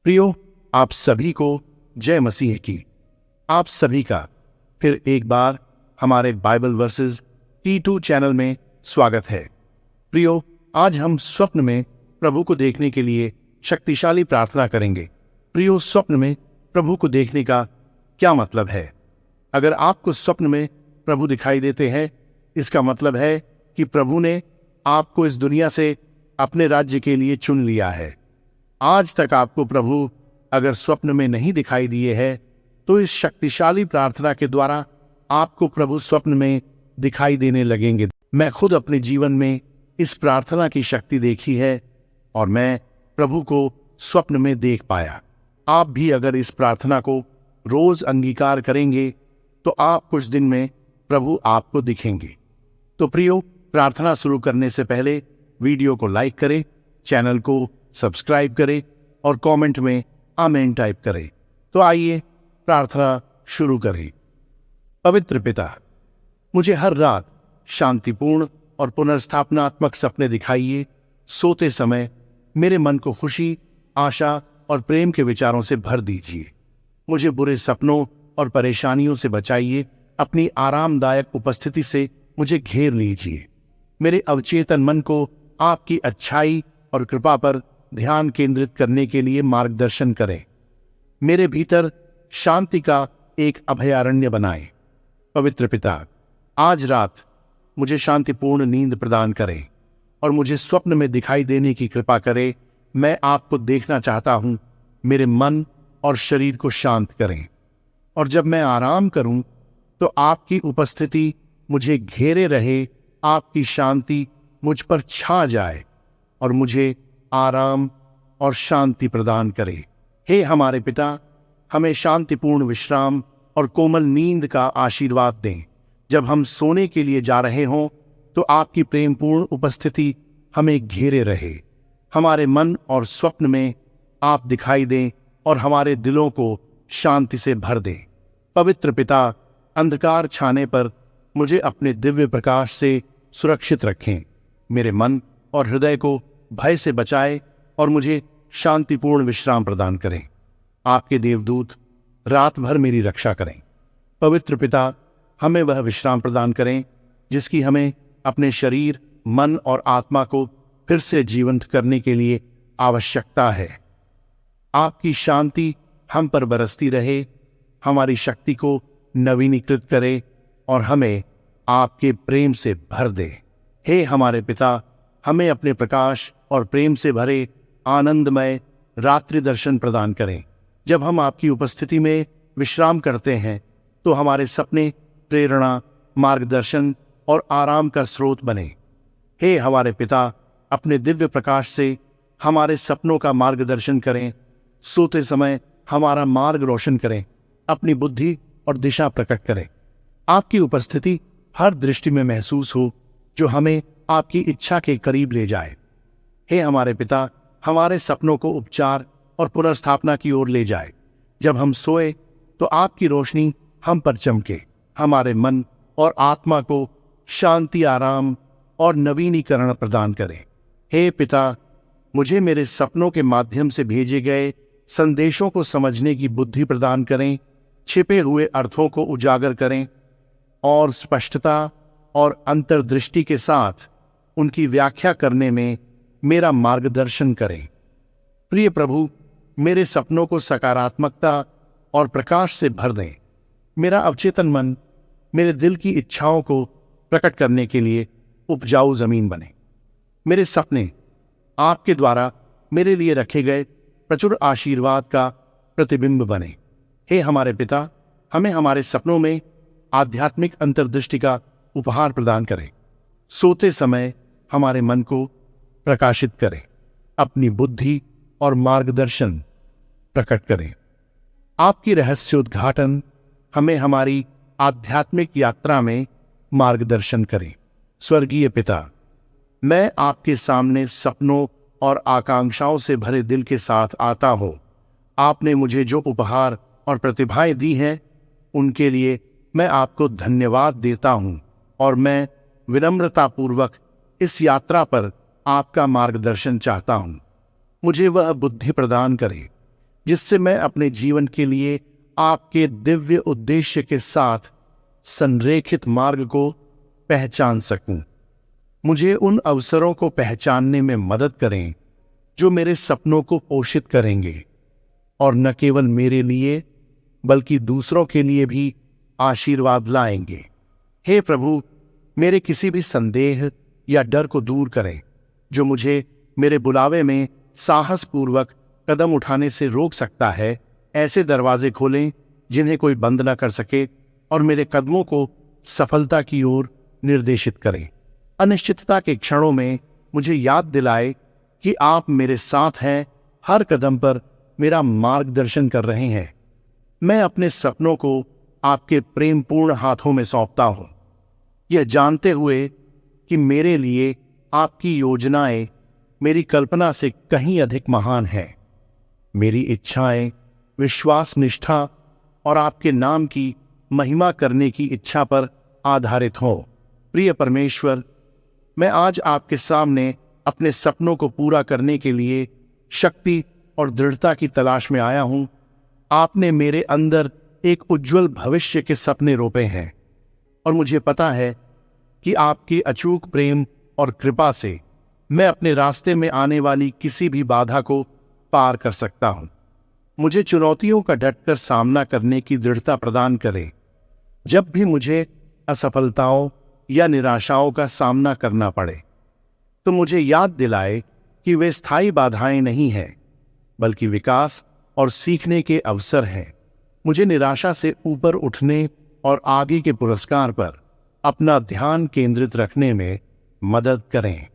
प्रियो, आप सभी को जय मसीह की। आप सभी का फिर एक बार हमारे बाइबल वर्सेस T2 चैनल में स्वागत है। प्रियो, आज हम स्वप्न में प्रभु को देखने के लिए शक्तिशाली प्रार्थना करेंगे। प्रियो, स्वप्न में प्रभु को देखने का क्या मतलब है? अगर आपको स्वप्न में प्रभु दिखाई देते हैं, इसका मतलब है कि प्रभु ने आपको इस दुनिया से अपने राज्य के लिए चुन लिया है। आज तक आपको प्रभु अगर स्वप्न में नहीं दिखाई दिए हैं, तो इस शक्तिशाली प्रार्थना के द्वारा आपको प्रभु स्वप्न में दिखाई देने लगेंगे। मैं खुद अपने जीवन में इस प्रार्थना की शक्ति देखी है और मैं प्रभु को स्वप्न में देख पाया। आप भी अगर इस प्रार्थना को रोज अंगीकार करेंगे तो आप कुछ दिन में प्रभु आपको दिखेंगे। तो प्रियो, प्रार्थना शुरू करने से पहले वीडियो को लाइक करें, चैनल को सब्सक्राइब करें और कमेंट में आमीन टाइप करें। तो आइए प्रार्थना शुरू करें। पवित्र पिता, मुझे हर रात शांतिपूर्ण और पुनर्स्थापनात्मक सपने दिखाइए। सोते समय मेरे मन को खुशी, आशा और प्रेम के विचारों से भर दीजिए। मुझे बुरे सपनों और परेशानियों से बचाइए। अपनी आरामदायक उपस्थिति से मुझे घेर लीजिए। मेरे अवचेतन मन को आपकी अच्छाई और कृपा पर ध्यान केंद्रित करने के लिए मार्गदर्शन करें। मेरे भीतर शांति का एक अभयारण्य बनाएं। पवित्र पिता, आज रात मुझे शांतिपूर्ण नींद प्रदान करें और मुझे स्वप्न में दिखाई देने की कृपा करें। मैं आपको देखना चाहता हूं। मेरे मन और शरीर को शांत करें और जब मैं आराम करूं तो आपकी उपस्थिति मुझे घेरे रहे। आपकी शांति मुझ पर छा जाए और मुझे आराम और शांति प्रदान करे। हे हमारे पिता, हमें शांतिपूर्ण विश्राम और कोमल नींद का आशीर्वाद दें। जब हम सोने के लिए जा रहे हों तो आपकी प्रेमपूर्ण उपस्थिति हमें घेरे रहे। हमारे मन और स्वप्न में आप दिखाई दें और हमारे दिलों को शांति से भर दें। पवित्र पिता, अंधकार छाने पर मुझे अपने दिव्य प्रकाश से सुरक्षित रखें। मेरे मन और हृदय को भय से बचाए और मुझे शांतिपूर्ण विश्राम प्रदान करें। आपके देवदूत रात भर मेरी रक्षा करें। पवित्र पिता, हमें वह विश्राम प्रदान करें जिसकी हमें अपने शरीर, मन और आत्मा को फिर से जीवंत करने के लिए आवश्यकता है। आपकी शांति हम पर बरसती रहे, हमारी शक्ति को नवीनीकृत करे और हमें आपके प्रेम से भर दे। हे हमारे पिता, हमें अपने प्रकाश और प्रेम से भरे आनंदमय रात्रि दर्शन प्रदान करें। जब हम आपकी उपस्थिति में विश्राम करते हैं तो हमारे सपने प्रेरणा, मार्गदर्शन और आराम का स्रोत बने। हे हमारे पिता, अपने दिव्य प्रकाश से हमारे सपनों का मार्गदर्शन करें। सोते समय हमारा मार्ग रोशन करें। अपनी बुद्धि और दिशा प्रकट करें। आपकी उपस्थिति हर दृष्टि में महसूस हो जो हमें आपकी इच्छा के करीब ले जाए। हे हमारे पिता, हमारे सपनों को उपचार और पुनर्स्थापना की ओर ले जाए। जब हम सोए तो आपकी रोशनी हम पर चमके, हमारे मन और आत्मा को शांति, आराम और नवीनीकरण प्रदान करे। हे पिता, मुझे मेरे सपनों के माध्यम से भेजे गए संदेशों को समझने की बुद्धि प्रदान करें। छिपे हुए अर्थों को उजागर करें और स्पष्टता और अंतर्दृष्टि के साथ उनकी व्याख्या करने में मेरा मार्गदर्शन करें। प्रिय प्रभु, मेरे सपनों को सकारात्मकता और प्रकाश से भर दें। मेरा अवचेतन मन मेरे दिल की इच्छाओं को प्रकट करने के लिए उपजाऊ जमीन बने। मेरे सपने आपके द्वारा मेरे लिए रखे गए प्रचुर आशीर्वाद का प्रतिबिंब बने। हे हमारे पिता, हमें हमारे सपनों में आध्यात्मिक अंतर्दृष्टि का उपहार प्रदान करें। सोते समय हमारे मन को प्रकाशित करें। अपनी बुद्धि और मार्गदर्शन प्रकट करें। आपकी रहस्योद्घाटन हमें हमारी आध्यात्मिक यात्रा में मार्गदर्शन करें। स्वर्गीय पिता, मैं आपके सामने सपनों और आकांक्षाओं से भरे दिल के साथ आता हूँ। आपने मुझे जो उपहार और प्रतिभाएं दी हैं, उनके लिए मैं आपको धन्यवाद देता हूँ और मैं विनम्रतापूर्वक इस यात्रा पर आपका मार्गदर्शन चाहता हूँ। मुझे वह बुद्धि प्रदान करें जिससे मैं अपने जीवन के लिए आपके दिव्य उद्देश्य के साथ संरेखित मार्ग को पहचान सकूं। मुझे उन अवसरों को पहचानने में मदद करें जो मेरे सपनों को पोषित करेंगे और न केवल मेरे लिए बल्कि दूसरों के लिए भी आशीर्वाद लाएंगे। हे प्रभु, मेरे किसी भी संदेह या डर को दूर करें जो मुझे मेरे बुलावे में साहसपूर्वक कदम उठाने से रोक सकता है। ऐसे दरवाजे खोलें जिन्हें कोई बंद न कर सके और मेरे कदमों को सफलता की ओर निर्देशित करें। अनिश्चितता के क्षणों में मुझे याद दिलाए कि आप मेरे साथ हैं, हर कदम पर मेरा मार्गदर्शन कर रहे हैं। मैं अपने सपनों को आपके प्रेमपूर्ण हाथों में सौंपता हूं, यह जानते हुए कि मेरे लिए आपकी योजनाएं मेरी कल्पना से कहीं अधिक महान हैं। मेरी इच्छाएं विश्वास, निष्ठा और आपके नाम की महिमा करने की इच्छा पर आधारित हों। प्रिय परमेश्वर, मैं आज आपके सामने अपने सपनों को पूरा करने के लिए शक्ति और दृढ़ता की तलाश में आया हूं। आपने मेरे अंदर एक उज्जवल भविष्य के सपने रोपे हैं और मुझे पता है कि आपके अचूक प्रेम और कृपा से मैं अपने रास्ते में आने वाली किसी भी बाधा को पार कर सकता हूं। मुझे चुनौतियों का डटकर सामना करने की दृढ़ता प्रदान करें। जब भी मुझे असफलताओं या निराशाओं का सामना करना पड़े तो मुझे याद दिलाए कि वे स्थायी बाधाएं नहीं हैं बल्कि विकास और सीखने के अवसर हैं। मुझे निराशा से ऊपर उठने और आगे के पुरस्कार पर अपना ध्यान केंद्रित रखने में मदद करें।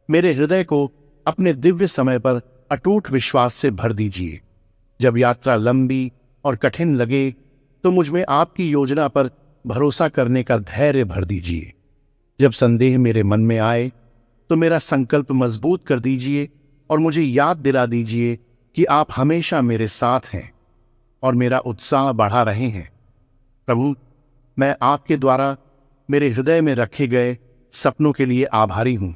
मेरे हृदय को अपने दिव्य समय पर अटूट विश्वास से भर दीजिए। जब यात्रा लंबी और कठिन लगे तो मुझ में आपकी योजना पर भरोसा करने का धैर्य भर दीजिए। जब संदेह मेरे मन में आए तो मेरा संकल्प मजबूत कर दीजिए और मुझे याद दिला दीजिए कि आप हमेशा मेरे साथ हैं और मेरा उत्साह बढ़ा रहे हैं। प्रभु, मैं आपके द्वारा मेरे हृदय में रखे गए सपनों के लिए आभारी हूं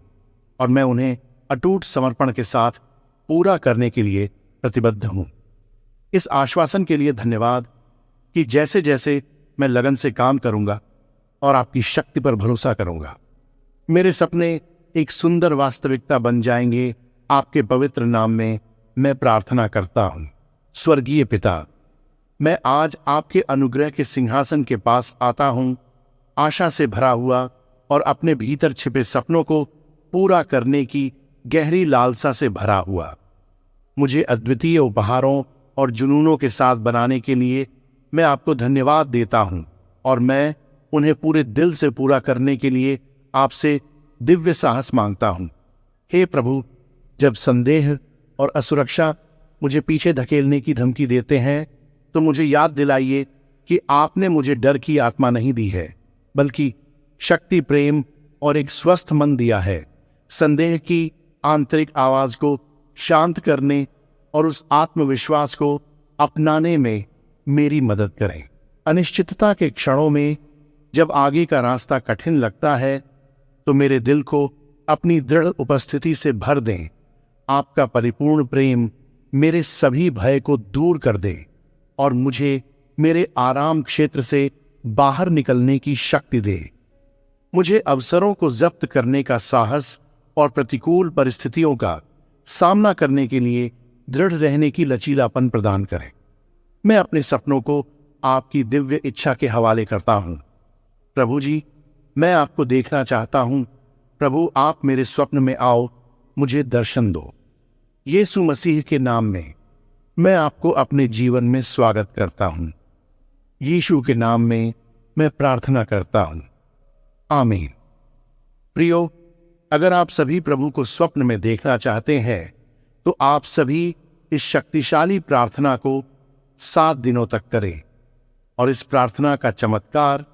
और मैं उन्हें अटूट समर्पण के साथ पूरा करने के लिए प्रतिबद्ध हूं। इस आश्वासन के लिए धन्यवाद कि जैसे जैसे मैं लगन से काम करूंगा और आपकी शक्ति पर भरोसा करूंगा, मेरे सपने एक सुंदर वास्तविकता बन जाएंगे। आपके पवित्र नाम में मैं प्रार्थना करता हूं। स्वर्गीय पिता, मैं आज आपके अनुग्रह के सिंहासन के पास आता हूं, आशा से भरा हुआ और अपने भीतर छिपे सपनों को पूरा करने की गहरी लालसा से भरा हुआ। मुझे अद्वितीय उपहारों और जुनूनों के साथ बनाने के लिए मैं आपको धन्यवाद देता हूं और मैं उन्हें पूरे दिल से पूरा करने के लिए आपसे दिव्य साहस मांगता हूं। हे प्रभु, जब संदेह और असुरक्षा मुझे पीछे धकेलने की धमकी देते हैं तो मुझे याद दिलाइए कि आपने मुझे डर की आत्मा नहीं दी है बल्कि शक्ति, प्रेम और एक स्वस्थ मन दिया है। संदेह की आंतरिक आवाज को शांत करने और उस आत्मविश्वास को अपनाने में मेरी मदद करें। अनिश्चितता के क्षणों में जब आगे का रास्ता कठिन लगता है तो मेरे दिल को अपनी दृढ़ उपस्थिति से भर दें। आपका परिपूर्ण प्रेम मेरे सभी भय को दूर कर दे और मुझे मेरे आराम क्षेत्र से बाहर निकलने की शक्ति दे। मुझे अवसरों को जब्त करने का साहस और प्रतिकूल परिस्थितियों का सामना करने के लिए दृढ़ रहने की लचीलापन प्रदान करें। मैं अपने सपनों को आपकी दिव्य इच्छा के हवाले करता हूं। प्रभु जी, मैं आपको देखना चाहता हूं। प्रभु, आप मेरे स्वप्न में आओ, मुझे दर्शन दो। यीशु मसीह के नाम में मैं आपको अपने जीवन में स्वागत करता हूं। यीशु के नाम में मैं प्रार्थना करता हूं। आमीन। प्रियो, अगर आप सभी प्रभु को स्वप्न में देखना चाहते हैं तो आप सभी इस शक्तिशाली प्रार्थना को 7 दिनों तक करें और इस प्रार्थना का चमत्कार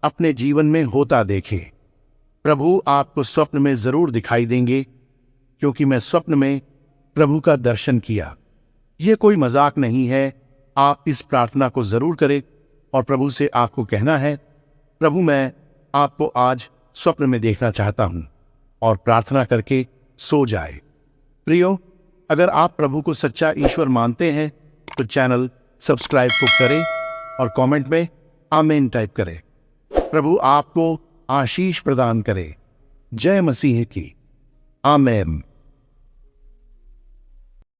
अपने जीवन में होता देखें। प्रभु आपको स्वप्न में जरूर दिखाई देंगे, क्योंकि मैं स्वप्न में प्रभु का दर्शन किया। यह कोई मजाक नहीं है। आप इस प्रार्थना को जरूर करें और प्रभु से आपको कहना है, प्रभु, मैं आपको आज स्वप्न में देखना चाहता हूं, और प्रार्थना करके सो जाए। प्रियो, अगर आप प्रभु को सच्चा ईश्वर मानते हैं तो चैनल सब्सक्राइब को करें और कमेंट में आमीन टाइप करें। प्रभु आपको आशीष प्रदान करे। जय मसीह की। आमीन।